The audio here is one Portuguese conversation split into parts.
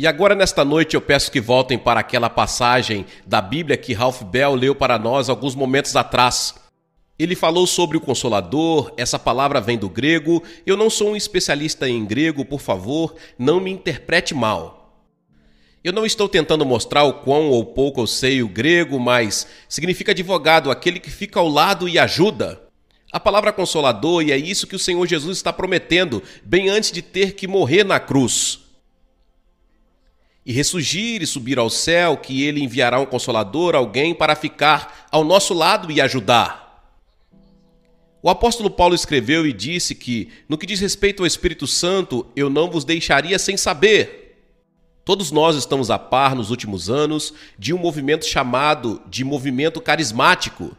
E agora, nesta noite, eu peço que voltem para aquela passagem da Bíblia que Ralph Bell leu para nós alguns momentos atrás. Ele falou sobre o Consolador, essa palavra vem do grego. Eu não sou um especialista em grego, por favor, não me interprete mal. Eu não estou tentando mostrar o quão ou pouco eu sei o grego, mas significa advogado, aquele que fica ao lado e ajuda. A palavra Consolador, e é isso que o Senhor Jesus está prometendo, bem antes de ter que morrer na cruz. E ressurgir e subir ao céu, que ele enviará um Consolador, alguém para ficar ao nosso lado e ajudar. O apóstolo Paulo escreveu e disse que, no que diz respeito ao Espírito Santo, eu não vos deixaria sem saber. Todos nós estamos a par, nos últimos anos, de um movimento chamado de movimento carismático.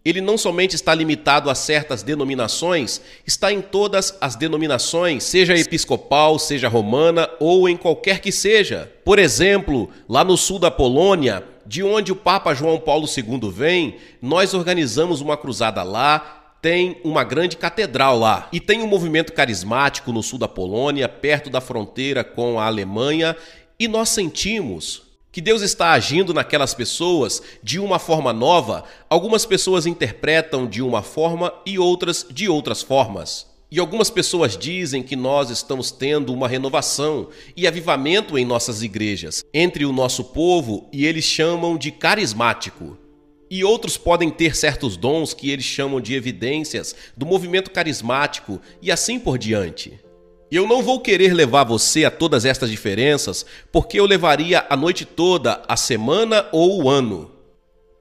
Ele não somente está limitado a certas denominações, está em todas as denominações, seja episcopal, seja romana ou em qualquer que seja. Por exemplo, lá no sul da Polônia, de onde o Papa João Paulo II vem, nós organizamos uma cruzada lá, tem uma grande catedral lá. E tem um movimento carismático no sul da Polônia, perto da fronteira com a Alemanha, e nós sentimos que Deus está agindo naquelas pessoas de uma forma nova. Algumas pessoas interpretam de uma forma e outras de outras formas. E algumas pessoas dizem que nós estamos tendo uma renovação e avivamento em nossas igrejas, entre o nosso povo, e eles chamam de carismático. E outros podem ter certos dons que eles chamam de evidências do movimento carismático e assim por diante. Eu não vou querer levar você a todas estas diferenças, porque eu levaria a noite toda, a semana ou o ano.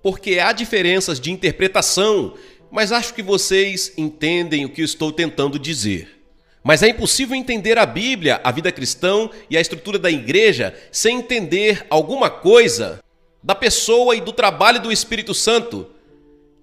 Porque há diferenças de interpretação, mas acho que vocês entendem o que eu estou tentando dizer. Mas é impossível entender a Bíblia, a vida cristã e a estrutura da igreja sem entender alguma coisa da pessoa e do trabalho do Espírito Santo.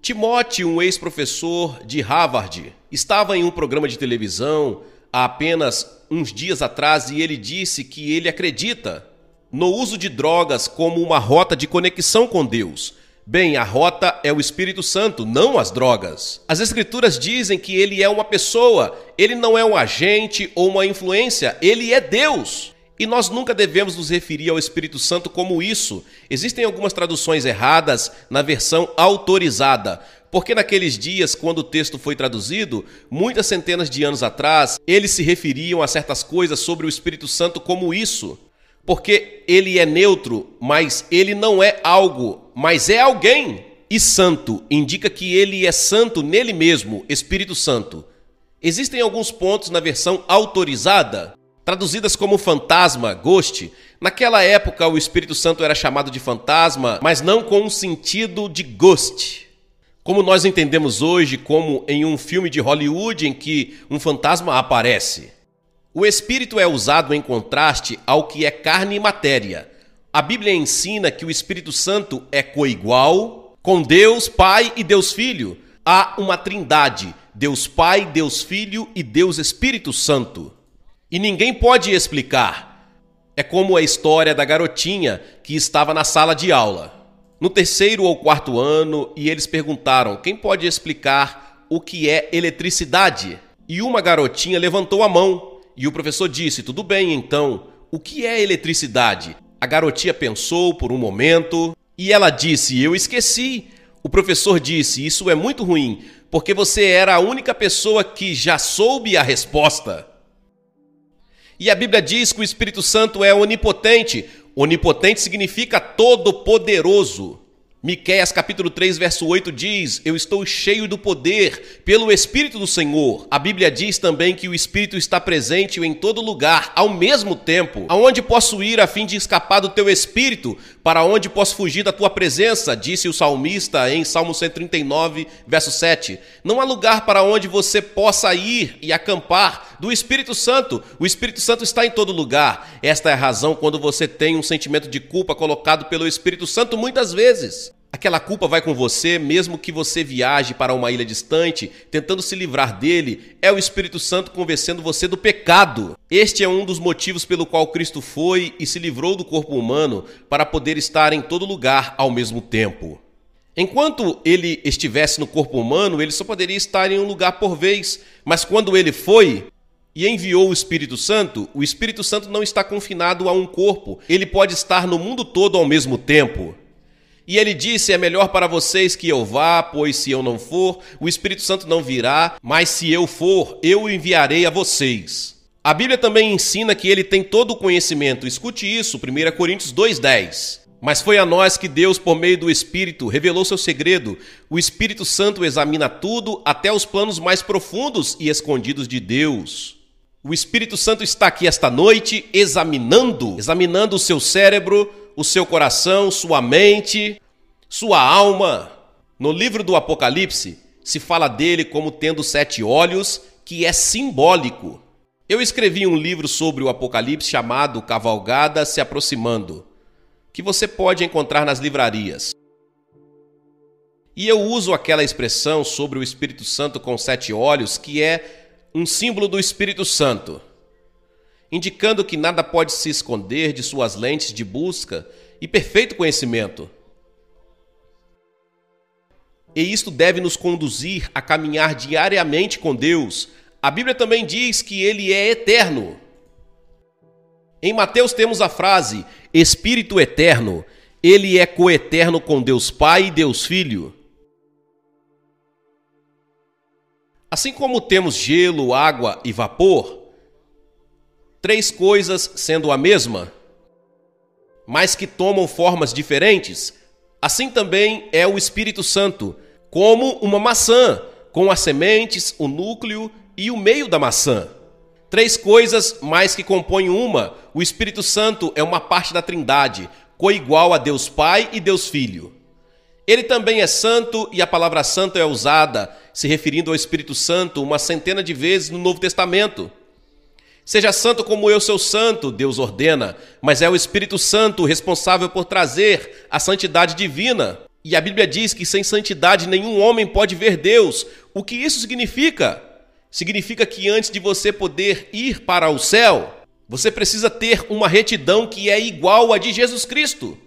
Timóteo, um ex-professor de Harvard, estava em um programa de televisão há apenas uns dias atrás e ele disse que ele acredita no uso de drogas como uma rota de conexão com Deus. Bem, a rota é o Espírito Santo, não as drogas. As Escrituras dizem que ele é uma pessoa, ele não é um agente ou uma influência, ele é Deus. E nós nunca devemos nos referir ao Espírito Santo como isso. Existem algumas traduções erradas na versão autorizada, porque naqueles dias, quando o texto foi traduzido, muitas centenas de anos atrás, eles se referiam a certas coisas sobre o Espírito Santo como isso. Porque ele é neutro, mas ele não é algo, mas é alguém. E santo indica que ele é santo nele mesmo, Espírito Santo. Existem alguns pontos na versão autorizada, traduzidas como fantasma, ghost. Naquela época, o Espírito Santo era chamado de fantasma, mas não com o sentido de ghost, como nós entendemos hoje, como em um filme de Hollywood em que um fantasma aparece. O Espírito é usado em contraste ao que é carne e matéria. A Bíblia ensina que o Espírito Santo é coigual com Deus Pai e Deus Filho. Há uma trindade, Deus Pai, Deus Filho e Deus Espírito Santo. E ninguém pode explicar. É como a história da garotinha que estava na sala de aula, no 3º ou 4º ano, e eles perguntaram: quem pode explicar o que é eletricidade? E uma garotinha levantou a mão, e o professor disse: tudo bem, então, o que é eletricidade? A garotinha pensou por um momento, e ela disse: eu esqueci. O professor disse: isso é muito ruim, porque você era a única pessoa que já soube a resposta. E a Bíblia diz que o Espírito Santo é onipotente. Onipotente significa todo-poderoso. Miqueias capítulo 3, verso 8 diz: eu estou cheio do poder pelo Espírito do Senhor. A Bíblia diz também que o Espírito está presente em todo lugar, ao mesmo tempo. Aonde posso ir a fim de escapar do teu Espírito? Para onde posso fugir da tua presença? Disse o salmista em Salmo 139, verso 7. Não há lugar para onde você possa ir e acampar do Espírito Santo. O Espírito Santo está em todo lugar. Esta é a razão quando você tem um sentimento de culpa colocado pelo Espírito Santo muitas vezes. Aquela culpa vai com você, mesmo que você viaje para uma ilha distante, tentando se livrar dele. É o Espírito Santo convencendo você do pecado. Este é um dos motivos pelo qual Cristo foi e se livrou do corpo humano, para poder estar em todo lugar ao mesmo tempo. Enquanto ele estivesse no corpo humano, ele só poderia estar em um lugar por vez. Mas quando ele foi, e enviou o Espírito Santo não está confinado a um corpo. Ele pode estar no mundo todo ao mesmo tempo. E ele disse, é melhor para vocês que eu vá, pois se eu não for, o Espírito Santo não virá, mas se eu for, eu o enviarei a vocês. A Bíblia também ensina que ele tem todo o conhecimento. Escute isso, 1 Coríntios 2:10. Mas foi a nós que Deus, por meio do Espírito, revelou seu segredo. O Espírito Santo examina tudo, até os planos mais profundos e escondidos de Deus. O Espírito Santo está aqui esta noite examinando o seu cérebro, o seu coração, sua mente, sua alma. No livro do Apocalipse, se fala dele como tendo 7 olhos, que é simbólico. Eu escrevi um livro sobre o Apocalipse chamado Cavalgada se Aproximando, que você pode encontrar nas livrarias. E eu uso aquela expressão sobre o Espírito Santo com 7 olhos, que é um símbolo do Espírito Santo, indicando que nada pode se esconder de suas lentes de busca e perfeito conhecimento. E isto deve nos conduzir a caminhar diariamente com Deus. A Bíblia também diz que Ele é eterno. Em Mateus temos a frase, Espírito eterno. Ele é coeterno com Deus Pai e Deus Filho. Assim como temos gelo, água e vapor, 3 coisas sendo a mesma, mas que tomam formas diferentes, assim também é o Espírito Santo, como uma maçã, com as sementes, o núcleo e o meio da maçã. 3 coisas, mas que compõem uma. O Espírito Santo é uma parte da Trindade, coigual a Deus Pai e Deus Filho. Ele também é santo e a palavra santo é usada, se referindo ao Espírito Santo, uma centena de vezes no Novo Testamento. Seja santo como eu sou santo, Deus ordena, mas é o Espírito Santo responsável por trazer a santidade divina. E a Bíblia diz que sem santidade nenhum homem pode ver Deus. O que isso significa? Significa que antes de você poder ir para o céu, você precisa ter uma retidão que é igual à de Jesus Cristo.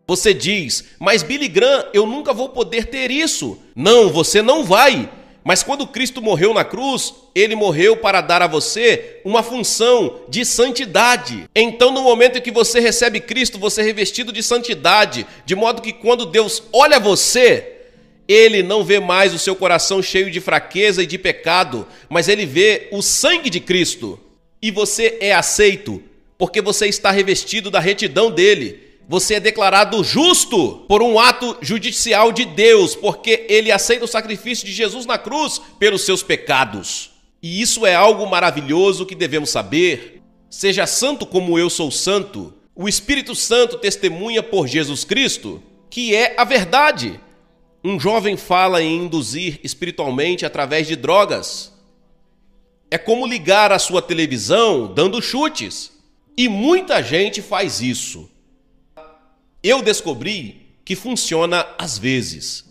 Você diz, mas Billy Graham, eu nunca vou poder ter isso. Não, você não vai. Mas quando Cristo morreu na cruz, Ele morreu para dar a você uma função de santidade. Então, no momento em que você recebe Cristo, você é revestido de santidade, de modo que quando Deus olha você, Ele não vê mais o seu coração cheio de fraqueza e de pecado, mas Ele vê o sangue de Cristo. E você é aceito, porque você está revestido da retidão dEle. Você é declarado justo por um ato judicial de Deus, porque Ele aceita o sacrifício de Jesus na cruz pelos seus pecados. E isso é algo maravilhoso que devemos saber. Seja santo como eu sou santo. O Espírito Santo testemunha por Jesus Cristo, que é a verdade. Um jovem fala em induzir espiritualmente através de drogas. É como ligar a sua televisão dando chutes. E muita gente faz isso. Eu descobri que funciona às vezes.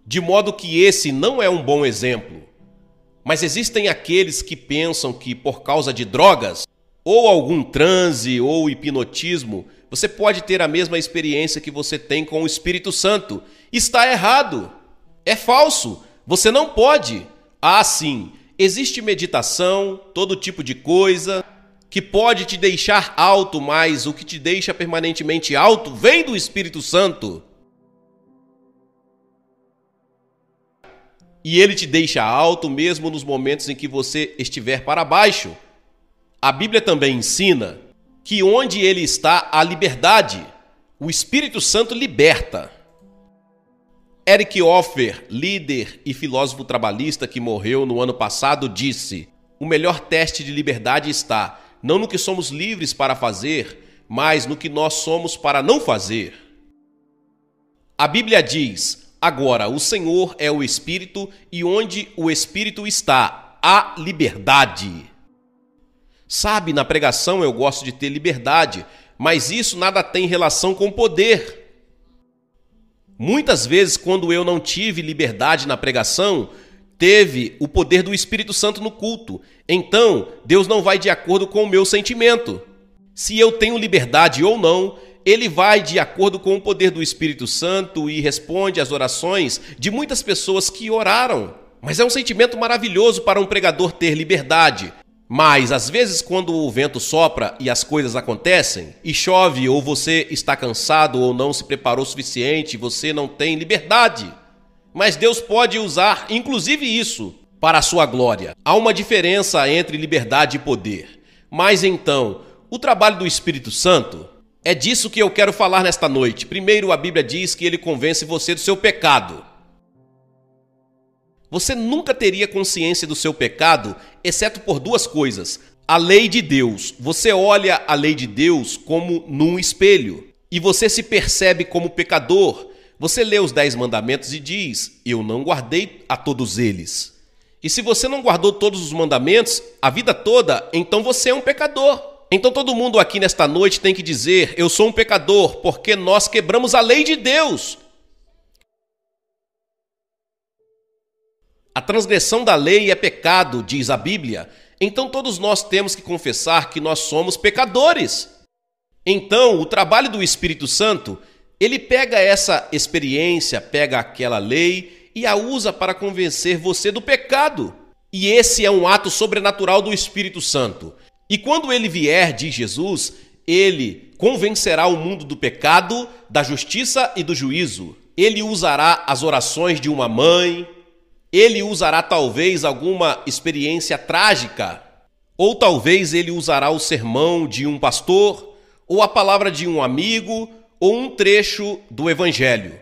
De modo que esse não é um bom exemplo. Mas existem aqueles que pensam que por causa de drogas, ou algum transe ou hipnotismo, você pode ter a mesma experiência que você tem com o Espírito Santo. Está errado. É falso. Você não pode. Ah, sim. Existe meditação, todo tipo de coisa que pode te deixar alto, mas o que te deixa permanentemente alto vem do Espírito Santo. E ele te deixa alto mesmo nos momentos em que você estiver para baixo. A Bíblia também ensina que onde ele está, há liberdade. O Espírito Santo liberta. Eric Hoffer, líder e filósofo trabalhista que morreu no ano passado, disse: o melhor teste de liberdade está não no que somos livres para fazer, mas no que nós somos para não fazer. A Bíblia diz: agora o Senhor é o Espírito, e onde o Espírito está, há liberdade. Sabe, na pregação eu gosto de ter liberdade, mas isso nada tem relação com poder. Muitas vezes, quando eu não tive liberdade na pregação, teve o poder do Espírito Santo no culto. Então, Deus não vai de acordo com o meu sentimento. Se eu tenho liberdade ou não, Ele vai de acordo com o poder do Espírito Santo e responde às orações de muitas pessoas que oraram. Mas é um sentimento maravilhoso para um pregador ter liberdade. Mas, às vezes, quando o vento sopra e as coisas acontecem, e chove, ou você está cansado ou não se preparou o suficiente, você não tem liberdade. Mas Deus pode usar, inclusive isso, para a sua glória. Há uma diferença entre liberdade e poder. Mas, então, o trabalho do Espírito Santo, é disso que eu quero falar nesta noite. Primeiro, a Bíblia diz que ele convence você do seu pecado. Você nunca teria consciência do seu pecado, exceto por duas coisas. A lei de Deus. Você olha a lei de Deus como num espelho. E você se percebe como pecador. Você lê os 10 mandamentos e diz, eu não guardei a todos eles. E se você não guardou todos os mandamentos, a vida toda, então você é um pecador. Então todo mundo aqui nesta noite tem que dizer, eu sou um pecador, porque nós quebramos a lei de Deus. A transgressão da lei é pecado, diz a Bíblia. Então todos nós temos que confessar que nós somos pecadores. Então o trabalho do Espírito Santo, ele pega essa experiência, pega aquela lei e a usa para convencer você do pecado. E esse é um ato sobrenatural do Espírito Santo. E quando ele vier, diz Jesus, ele convencerá o mundo do pecado, da justiça e do juízo. Ele usará as orações de uma mãe. Ele usará talvez alguma experiência trágica, ou talvez ele usará o sermão de um pastor, ou a palavra de um amigo, ou um trecho do Evangelho,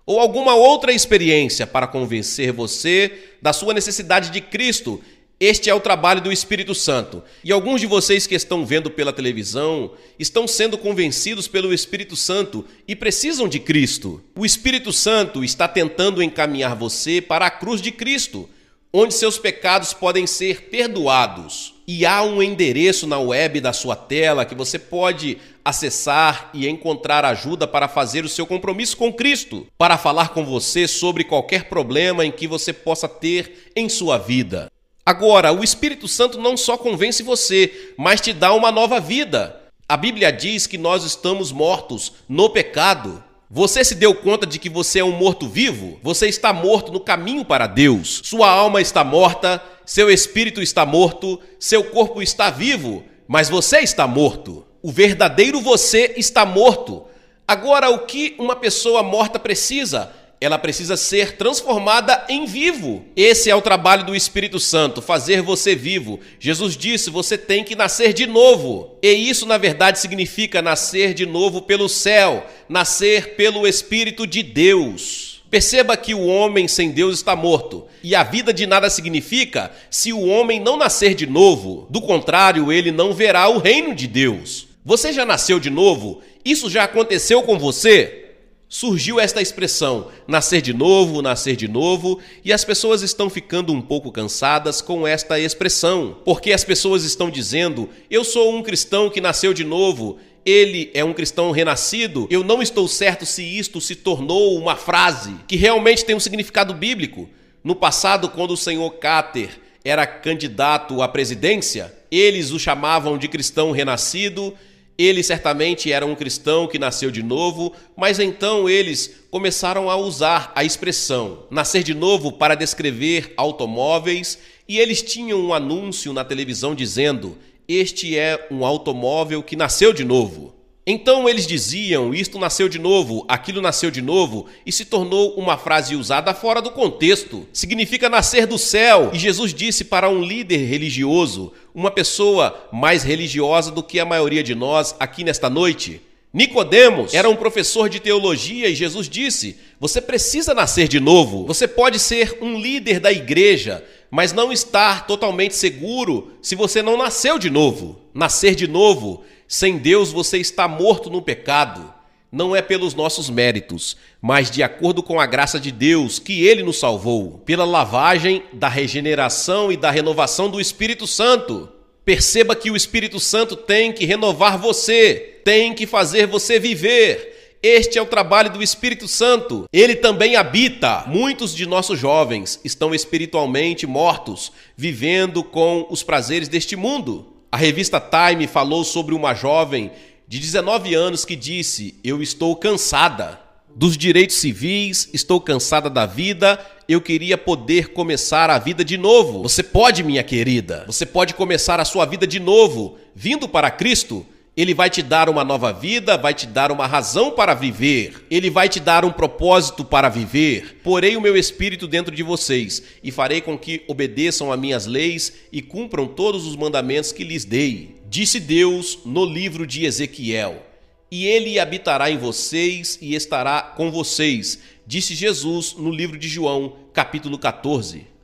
ou alguma outra experiência para convencer você da sua necessidade de Cristo. Este é o trabalho do Espírito Santo. E alguns de vocês que estão vendo pela televisão estão sendo convencidos pelo Espírito Santo e precisam de Cristo. O Espírito Santo está tentando encaminhar você para a cruz de Cristo, onde seus pecados podem ser perdoados. E há um endereço na web da sua tela que você pode acessar e encontrar ajuda para fazer o seu compromisso com Cristo, para falar com você sobre qualquer problema em que você possa ter em sua vida. Agora, o Espírito Santo não só convence você, mas te dá uma nova vida. A Bíblia diz que nós estamos mortos no pecado. Você se deu conta de que você é um morto-vivo? Você está morto no caminho para Deus. Sua alma está morta, seu espírito está morto, seu corpo está vivo, mas você está morto. O verdadeiro você está morto. Agora, o que uma pessoa morta precisa? Ela precisa ser transformada em vivo. Esse é o trabalho do Espírito Santo, fazer você vivo. Jesus disse, você tem que nascer de novo. E isso, na verdade, significa nascer de novo pelo céu, nascer pelo Espírito de Deus. Perceba que o homem sem Deus está morto. E a vida de nada significa se o homem não nascer de novo. Do contrário, ele não verá o reino de Deus. Você já nasceu de novo? Isso já aconteceu com você? Surgiu esta expressão, nascer de novo, e as pessoas estão ficando um pouco cansadas com esta expressão, porque as pessoas estão dizendo, eu sou um cristão que nasceu de novo, ele é um cristão renascido, eu não estou certo se isto se tornou uma frase que realmente tem um significado bíblico. No passado, quando o senhor Carter era candidato à presidência, eles o chamavam de cristão renascido. Ele certamente era um cristão que nasceu de novo, mas então eles começaram a usar a expressão nascer de novo para descrever automóveis, e eles tinham um anúncio na televisão dizendo, este é um automóvel que nasceu de novo. Então eles diziam, isto nasceu de novo, aquilo nasceu de novo, e se tornou uma frase usada fora do contexto. Significa nascer do céu. E Jesus disse para um líder religioso, uma pessoa mais religiosa do que a maioria de nós aqui nesta noite, Nicodemos era um professor de teologia e Jesus disse, você precisa nascer de novo. Você pode ser um líder da igreja, mas não estar totalmente seguro se você não nasceu de novo. Nascer de novo, sem Deus você está morto no pecado. Não é pelos nossos méritos, mas de acordo com a graça de Deus que Ele nos salvou, pela lavagem da regeneração e da renovação do Espírito Santo. Perceba que o Espírito Santo tem que renovar você, tem que fazer você viver. Este é o trabalho do Espírito Santo. Ele também habita. Muitos de nossos jovens estão espiritualmente mortos, vivendo com os prazeres deste mundo. A revista Time falou sobre uma jovem de 19 anos que disse, eu estou cansada. dos direitos civis, estou cansada da vida, eu queria poder começar a vida de novo. Você pode, minha querida, você pode começar a sua vida de novo, vindo para Cristo. Ele vai te dar uma nova vida, vai te dar uma razão para viver. Ele vai te dar um propósito para viver. Porei o meu espírito dentro de vocês e farei com que obedeçam a minhas leis e cumpram todos os mandamentos que lhes dei. Disse Deus no livro de Ezequiel. E ele habitará em vocês e estará com vocês. Disse Jesus no livro de João, capítulo 14.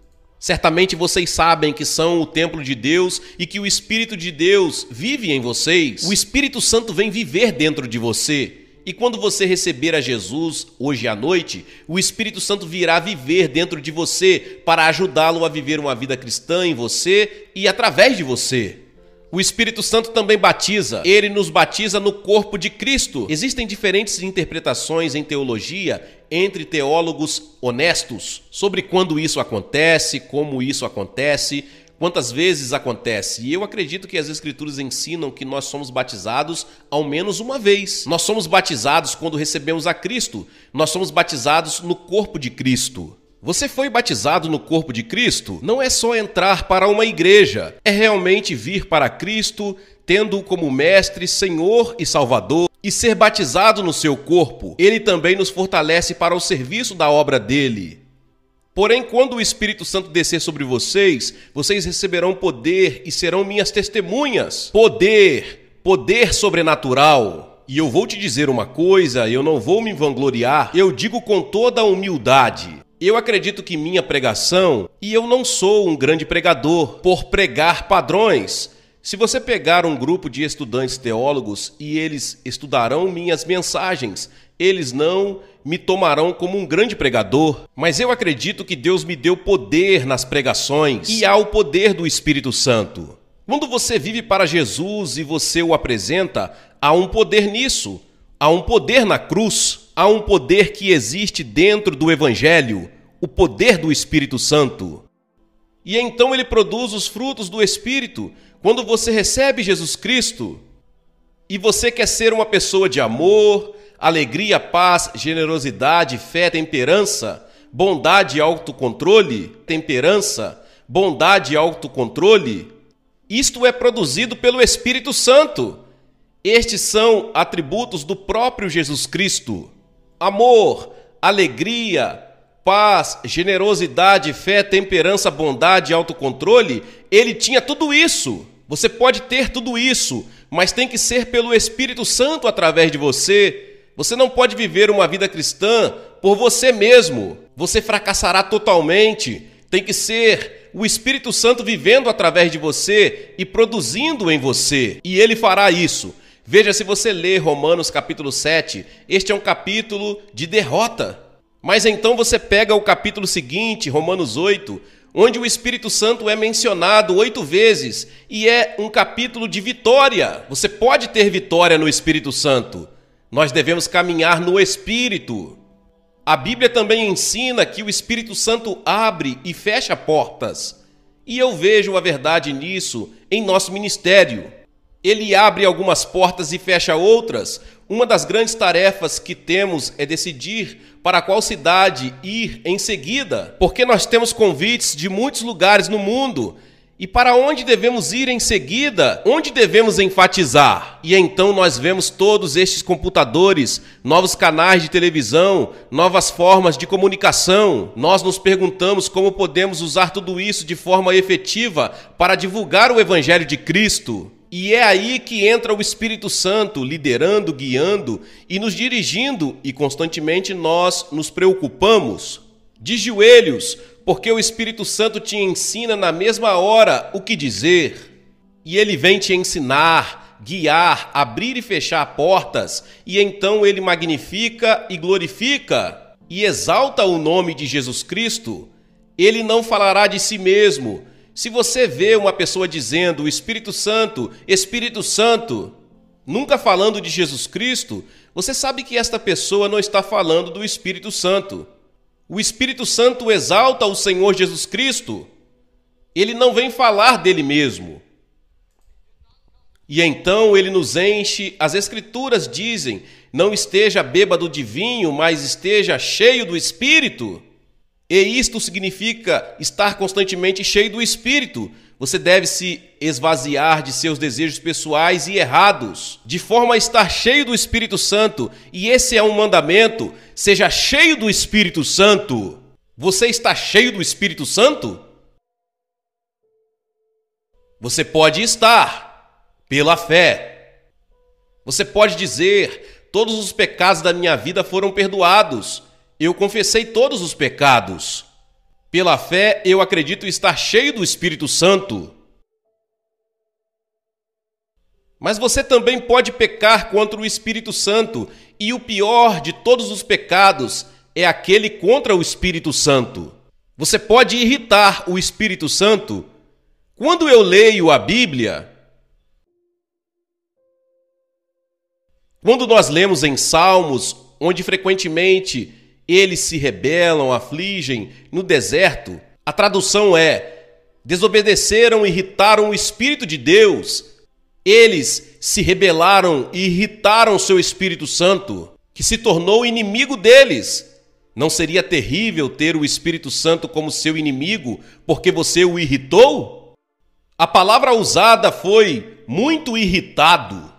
Certamente vocês sabem que são o templo de Deus e que o Espírito de Deus vive em vocês. O Espírito Santo vem viver dentro de você. E quando você receber a Jesus hoje à noite, o Espírito Santo virá viver dentro de você para ajudá-lo a viver uma vida cristã em você e através de você. O Espírito Santo também batiza. Ele nos batiza no corpo de Cristo. Existem diferentes interpretações em teologia entre teólogos honestos sobre quando isso acontece, como isso acontece, quantas vezes acontece. E eu acredito que as Escrituras ensinam que nós somos batizados ao menos uma vez. Nós somos batizados quando recebemos a Cristo. Nós somos batizados no corpo de Cristo. Você foi batizado no corpo de Cristo? Não é só entrar para uma igreja, é realmente vir para Cristo, tendo-o como mestre, Senhor e Salvador, e ser batizado no seu corpo. Ele também nos fortalece para o serviço da obra dele. Porém, quando o Espírito Santo descer sobre vocês, vocês receberão poder e serão minhas testemunhas. Poder sobrenatural. E eu vou te dizer uma coisa, eu não vou me vangloriar, eu digo com toda a humildade. Eu acredito que minha pregação, e eu não sou um grande pregador, por pregar padrões. Se você pegar um grupo de estudantes teólogos e eles estudarão minhas mensagens, eles não me tomarão como um grande pregador. Mas eu acredito que Deus me deu poder nas pregações e há o poder do Espírito Santo. Quando você vive para Jesus e você o apresenta, há um poder nisso. Há um poder na cruz, há um poder que existe dentro do Evangelho, o poder do Espírito Santo. E então ele produz os frutos do Espírito. Quando você recebe Jesus Cristo e você quer ser uma pessoa de amor, alegria, paz, generosidade, fé, temperança, bondade e autocontrole, isto é produzido pelo Espírito Santo. Estes são atributos do próprio Jesus Cristo. Amor, alegria, paz, generosidade, fé, temperança, bondade e autocontrole. Ele tinha tudo isso. Você pode ter tudo isso, mas tem que ser pelo Espírito Santo através de você. Você não pode viver uma vida cristã por você mesmo. Você fracassará totalmente. Tem que ser o Espírito Santo vivendo através de você e produzindo em você. E ele fará isso. Veja, se você ler Romanos capítulo 7, este é um capítulo de derrota. Mas então você pega o capítulo seguinte, Romanos 8, onde o Espírito Santo é mencionado 8 vezes e é um capítulo de vitória. Você pode ter vitória no Espírito Santo. Nós devemos caminhar no Espírito. A Bíblia também ensina que o Espírito Santo abre e fecha portas. E eu vejo a verdade nisso em nosso ministério. Ele abre algumas portas e fecha outras. Uma das grandes tarefas que temos é decidir para qual cidade ir em seguida, porque nós temos convites de muitos lugares no mundo. E para onde devemos ir em seguida? Onde devemos enfatizar? E então nós vemos todos estes computadores, novos canais de televisão, novas formas de comunicação. Nós nos perguntamos como podemos usar tudo isso de forma efetiva para divulgar o Evangelho de Cristo. E é aí que entra o Espírito Santo, liderando, guiando e nos dirigindo, e constantemente nós nos preocupamos. De joelhos, porque o Espírito Santo te ensina na mesma hora o que dizer. E ele vem te ensinar, guiar, abrir e fechar portas, e então ele magnifica e glorifica e exalta o nome de Jesus Cristo. Ele não falará de si mesmo. Se você vê uma pessoa dizendo Espírito Santo, nunca falando de Jesus Cristo, você sabe que esta pessoa não está falando do Espírito Santo. O Espírito Santo exalta o Senhor Jesus Cristo. Ele não vem falar dele mesmo. E então ele nos enche. As Escrituras dizem: não esteja bêbado de vinho, mas esteja cheio do Espírito. E isto significa estar constantemente cheio do Espírito. Você deve se esvaziar de seus desejos pessoais e errados, de forma a estar cheio do Espírito Santo. E esse é um mandamento: seja cheio do Espírito Santo. Você está cheio do Espírito Santo? Você pode estar pela fé. Você pode dizer: todos os pecados da minha vida foram perdoados. Eu confessei todos os pecados. Pela fé, eu acredito estar cheio do Espírito Santo. Mas você também pode pecar contra o Espírito Santo, e o pior de todos os pecados é aquele contra o Espírito Santo. Você pode irritar o Espírito Santo. Quando eu leio a Bíblia, quando nós lemos em Salmos, onde frequentemente eles se rebelam, afligem no deserto, a tradução é: desobedeceram e irritaram o Espírito de Deus. Eles se rebelaram e irritaram seu Espírito Santo, que se tornou inimigo deles. Não seria terrível ter o Espírito Santo como seu inimigo porque você o irritou? A palavra usada foi muito irritado.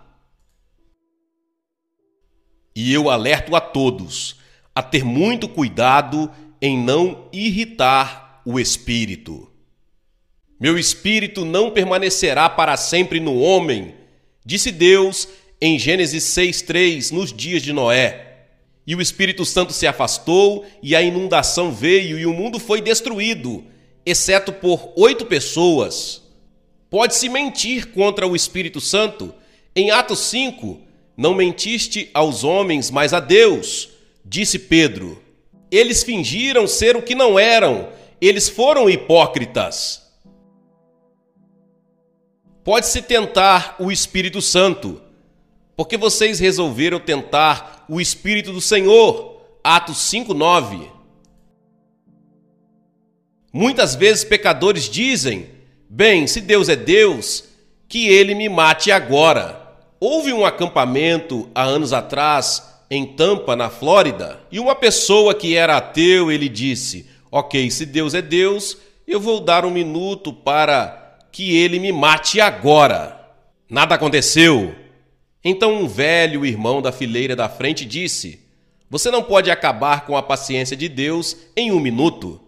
E eu alerto a todos a ter muito cuidado em não irritar o Espírito. Meu espírito não permanecerá para sempre no homem, disse Deus em Gênesis 6:3, nos dias de Noé. E o Espírito Santo se afastou, e a inundação veio, e o mundo foi destruído, exceto por 8 pessoas. Pode-se mentir contra o Espírito Santo? Em Atos 5, não mentiste aos homens, mas a Deus, disse Pedro. Eles fingiram ser o que não eram, eles foram hipócritas. Pode-se tentar o Espírito Santo, porque vocês resolveram tentar o Espírito do Senhor. Atos 5:9. Muitas vezes pecadores dizem: bem, se Deus é Deus, que ele me mate agora. Houve um acampamento há anos atrás em Tampa, na Flórida, e uma pessoa que era ateu, ele disse: ok, se Deus é Deus, eu vou dar 1 minuto para que ele me mate agora. Nada aconteceu. Então um velho irmão da fileira da frente disse: você não pode acabar com a paciência de Deus em 1 minuto.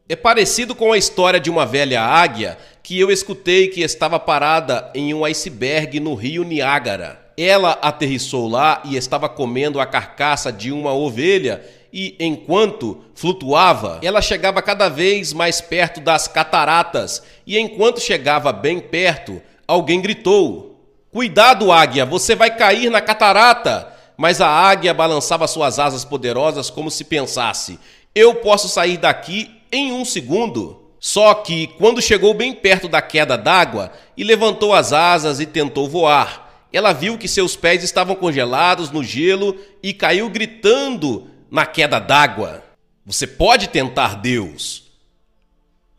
É parecido com a história de uma velha águia que eu escutei que estava parada em um iceberg no rio Niágara. Ela aterrissou lá e estava comendo a carcaça de uma ovelha e, enquanto flutuava, ela chegava cada vez mais perto das cataratas e, enquanto chegava bem perto, alguém gritou: cuidado, águia, você vai cair na catarata! Mas a águia balançava suas asas poderosas como se pensasse: eu posso sair daqui em 1 segundo. Só que, quando chegou bem perto da queda d'água e levantou as asas e tentou voar, ela viu que seus pés estavam congelados no gelo e caiu gritando na queda d'água. Você pode tentar Deus.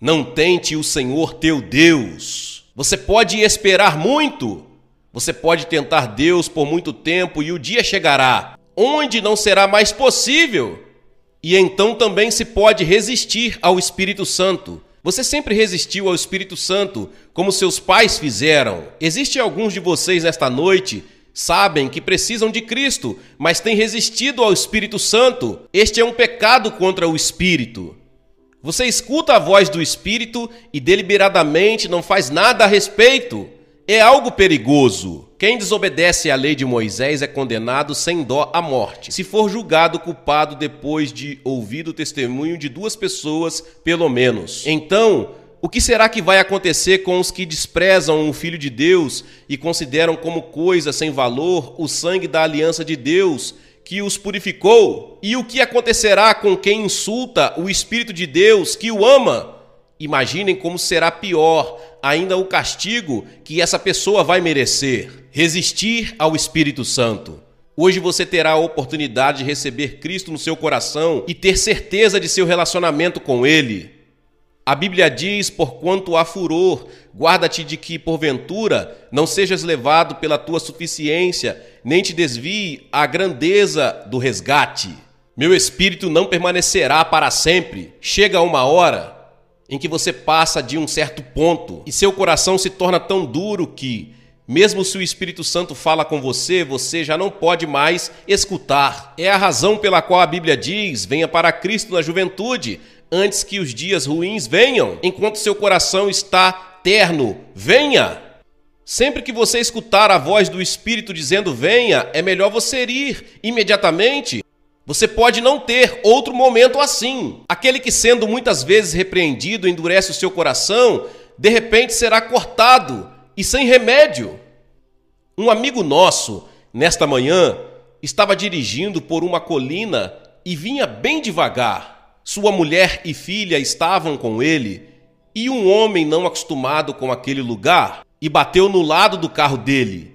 Não tente o Senhor teu Deus. Você pode esperar muito. Você pode tentar Deus por muito tempo e o dia chegará onde não será mais possível. E então também se pode resistir ao Espírito Santo. Você sempre resistiu ao Espírito Santo, como seus pais fizeram. Existem alguns de vocês nesta noite, sabem que precisam de Cristo, mas têm resistido ao Espírito Santo. Este é um pecado contra o Espírito. Você escuta a voz do Espírito e deliberadamente não faz nada a respeito. É algo perigoso. Quem desobedece à lei de Moisés é condenado sem dó à morte, se for julgado culpado depois de ouvido o testemunho de 2 pessoas, pelo menos. Então, o que será que vai acontecer com os que desprezam o Filho de Deus e consideram como coisa sem valor o sangue da aliança de Deus que os purificou? E o que acontecerá com quem insulta o Espírito de Deus que o ama? Imaginem como será pior ainda o castigo que essa pessoa vai merecer. Resistir ao Espírito Santo. Hoje você terá a oportunidade de receber Cristo no seu coração e ter certeza de seu relacionamento com Ele. A Bíblia diz: porquanto há furor, guarda-te de que, porventura, não sejas levado pela tua suficiência, nem te desvie a grandeza do resgate. Meu espírito não permanecerá para sempre. Chega uma hora em que você passa de um certo ponto e seu coração se torna tão duro que, mesmo se o Espírito Santo fala com você, você já não pode mais escutar. É a razão pela qual a Bíblia diz: venha para Cristo na juventude, antes que os dias ruins venham. Enquanto seu coração está terno, venha. Sempre que você escutar a voz do Espírito dizendo venha, é melhor você ir imediatamente. Você pode não ter outro momento assim. Aquele que, sendo muitas vezes repreendido, endurece o seu coração, de repente será cortado e sem remédio. Um amigo nosso, nesta manhã, estava dirigindo por uma colina e vinha bem devagar. Sua mulher e filha estavam com ele e um homem não acostumado com aquele lugar e bateu no lado do carro dele.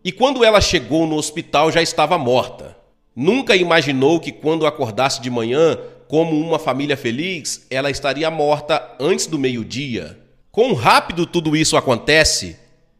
E quando ela chegou no hospital, já estava morta. Nunca imaginou que quando acordasse de manhã, como uma família feliz, ela estaria morta antes do meio-dia. Quão rápido tudo isso acontece!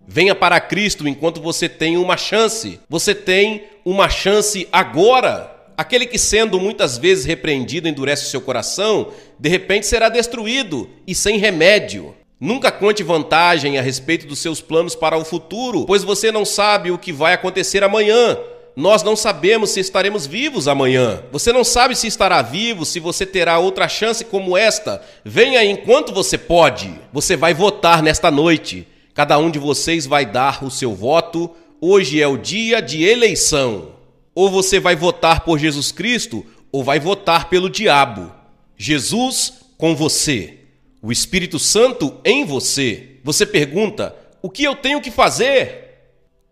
Venha para Cristo enquanto você tem uma chance. Você tem uma chance agora. Aquele que, sendo muitas vezes repreendido, endurece o seu coração, de repente será destruído e sem remédio. Nunca conte vantagem a respeito dos seus planos para o futuro, pois você não sabe o que vai acontecer amanhã. Nós não sabemos se estaremos vivos amanhã. Você não sabe se estará vivo, se você terá outra chance como esta. Venha enquanto você pode. Você vai votar nesta noite. Cada um de vocês vai dar o seu voto. Hoje é o dia de eleição. Ou você vai votar por Jesus Cristo, ou vai votar pelo diabo. Jesus com você. O Espírito Santo em você. Você pergunta: o que eu tenho que fazer?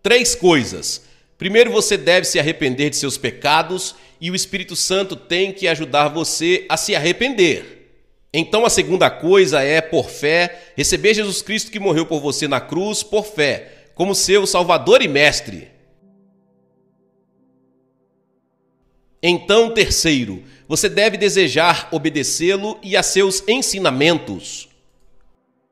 3 coisas. Primeiro, você deve se arrepender de seus pecados e o Espírito Santo tem que ajudar você a se arrepender. Então, a segunda coisa é, por fé, receber Jesus Cristo que morreu por você na cruz, por fé, como seu Salvador e Mestre. Então, terceiro, você deve desejar obedecê-lo e a seus ensinamentos.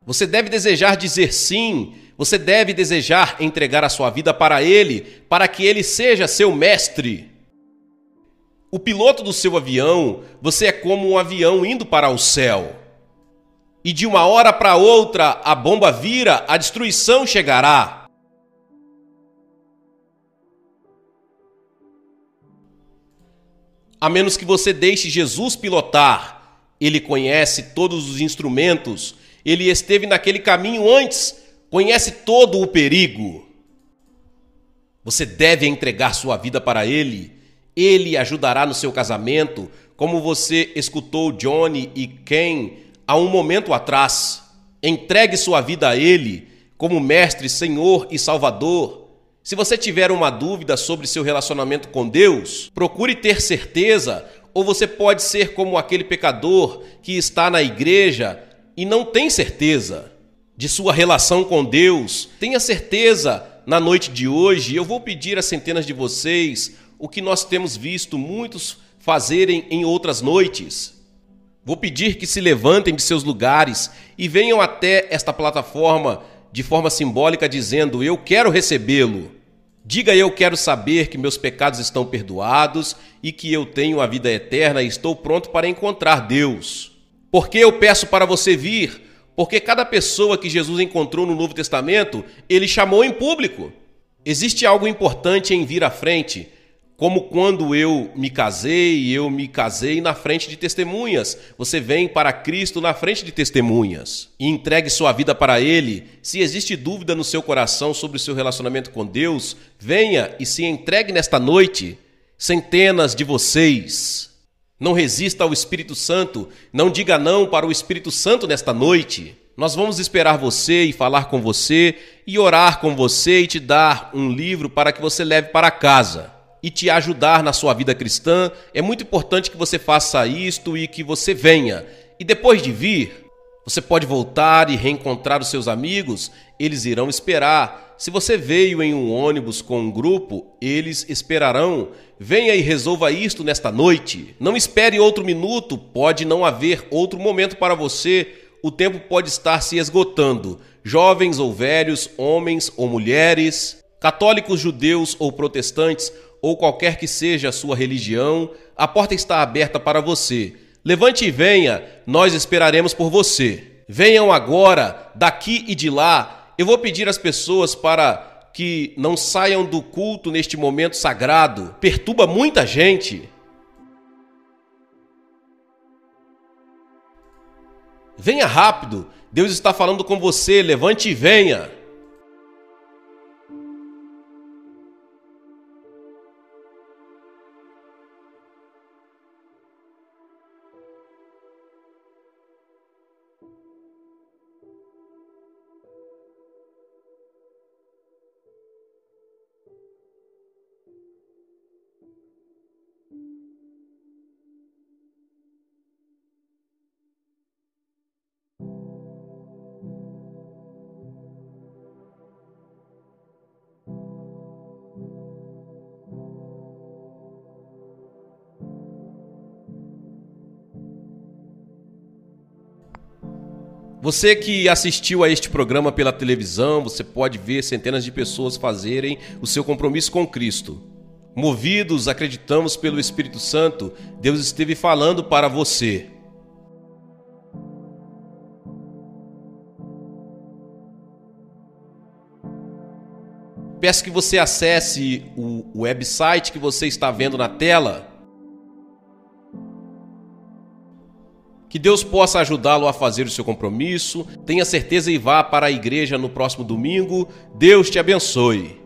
Você deve desejar dizer sim. Você deve desejar entregar a sua vida para Ele, para que Ele seja seu mestre. O piloto do seu avião, você é como um avião indo para o céu. E de uma hora para outra, a bomba vira, a destruição chegará. A menos que você deixe Jesus pilotar. Ele conhece todos os instrumentos. Ele esteve naquele caminho antes. Conhece todo o perigo. Você deve entregar sua vida para Ele. Ele ajudará no seu casamento, como você escutou Johnny e Ken há um momento atrás. Entregue sua vida a Ele, como Mestre, Senhor e Salvador. Se você tiver uma dúvida sobre seu relacionamento com Deus, procure ter certeza, ou você pode ser como aquele pecador que está na igreja e não tem certeza de sua relação com Deus. Tenha certeza, na noite de hoje, eu vou pedir a centenas de vocês o que nós temos visto muitos fazerem em outras noites. Vou pedir que se levantem de seus lugares e venham até esta plataforma de forma simbólica dizendo: eu quero recebê-lo. Diga: eu quero saber que meus pecados estão perdoados e que eu tenho a vida eterna e estou pronto para encontrar Deus. Por que eu peço para você vir? Porque cada pessoa que Jesus encontrou no Novo Testamento, Ele chamou em público. Existe algo importante em vir à frente, como quando eu me casei na frente de testemunhas. Você vem para Cristo na frente de testemunhas e entregue sua vida para Ele. Se existe dúvida no seu coração sobre o seu relacionamento com Deus, venha e se entregue nesta noite. Centenas de vocês. Não resista ao Espírito Santo, não diga não para o Espírito Santo nesta noite. Nós vamos esperar você e falar com você e orar com você e te dar um livro para que você leve para casa e te ajudar na sua vida cristã. É muito importante que você faça isto e que você venha. E depois de vir, você pode voltar e reencontrar os seus amigos, eles irão esperar. Se você veio em um ônibus com um grupo, eles esperarão. Venha e resolva isto nesta noite. Não espere outro minuto, pode não haver outro momento para você. o tempo pode estar se esgotando. Jovens ou velhos, homens ou mulheres, católicos, judeus ou protestantes, ou qualquer que seja a sua religião, a porta está aberta para você. Levante e venha, nós esperaremos por você. Venham agora, daqui e de lá. Eu vou pedir às pessoas para que não saiam do culto neste momento sagrado. Perturba muita gente. Venha rápido, Deus está falando com você, levante e venha. Você que assistiu a este programa pela televisão, você pode ver centenas de pessoas fazerem o seu compromisso com Cristo. Movidos, acreditamos pelo Espírito Santo, Deus esteve falando para você. Peço que você acesse o website que você está vendo na tela. Que Deus possa ajudá-lo a fazer o seu compromisso. Tenha certeza e vá para a igreja no próximo domingo. Deus te abençoe.